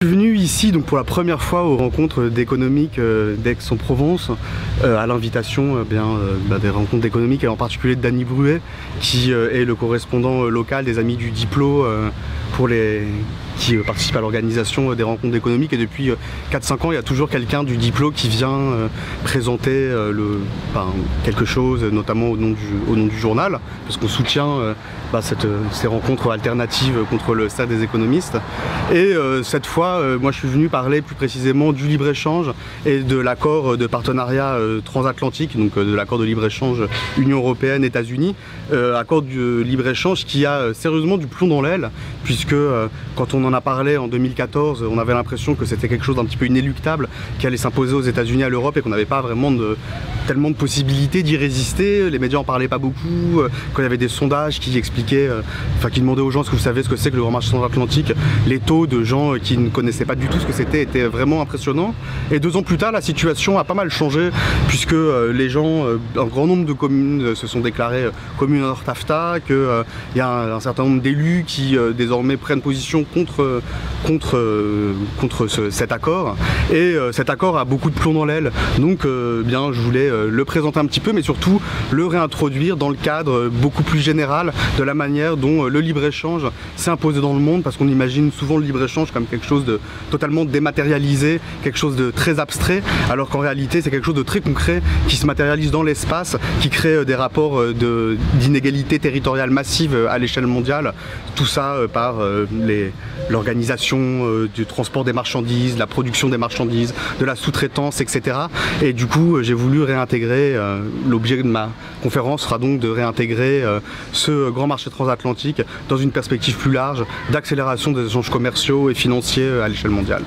Je suis venu ici donc pour la première fois aux rencontres d'économiques d'Aix-en-Provence à l'invitation des rencontres d'économiques et en particulier de Danny Bruet qui est le correspondant local des Amis du Diplo qui participe à l'organisation des rencontres d'économiques, et depuis 4-5 ans il y a toujours quelqu'un du Diplo qui vient présenter quelque chose, notamment au nom du journal, parce qu'on soutient ces rencontres alternatives contre le stade des économistes. Et cette fois, moi je suis venu parler plus précisément du libre-échange et de l'accord de partenariat transatlantique, donc de l'accord de libre-échange Union Européenne-États-Unis, accord de libre-échange qui a sérieusement du plomb dans l'aile, puisque quand on en a parlé en 2014, on avait l'impression que c'était quelque chose d'un petit peu inéluctable qui allait s'imposer aux États-Unis, à l'Europe, et qu'on n'avait pas vraiment tellement de possibilités d'y résister. Les médias en parlaient pas beaucoup. Quand il y avait des sondages qui expliquaient, qui demandaient aux gens est-ce que vous savez ce que c'est que le grand marché transatlantique, les taux de gens qui ne connaissaient pas du tout ce que c'était étaient vraiment impressionnants. Et 2 ans plus tard, la situation a pas mal changé, puisque les gens, un grand nombre de communes se sont déclarées communes hors TAFTA, qu'il y a un certain nombre d'élus qui désormais prennent position contre cet accord, et cet accord a beaucoup de plomb dans l'aile. Donc je voulais le présenter un petit peu, mais surtout le réintroduire dans le cadre beaucoup plus général de la manière dont le libre-échange s'est imposé dans le monde, parce qu'on imagine souvent le libre-échange comme quelque chose de totalement dématérialisé, quelque chose de très abstrait, alors qu'en réalité c'est quelque chose de très concret qui se matérialise dans l'espace, qui crée des rapports d'inégalité territoriale massive à l'échelle mondiale, tout ça par l'organisation du transport des marchandises, la production des marchandises, de la sous-traitance, etc. Et du coup, j'ai voulu réintégrer, l'objet de ma conférence sera donc de réintégrer ce grand marché transatlantique dans une perspective plus large d'accélération des échanges commerciaux et financiers à l'échelle mondiale.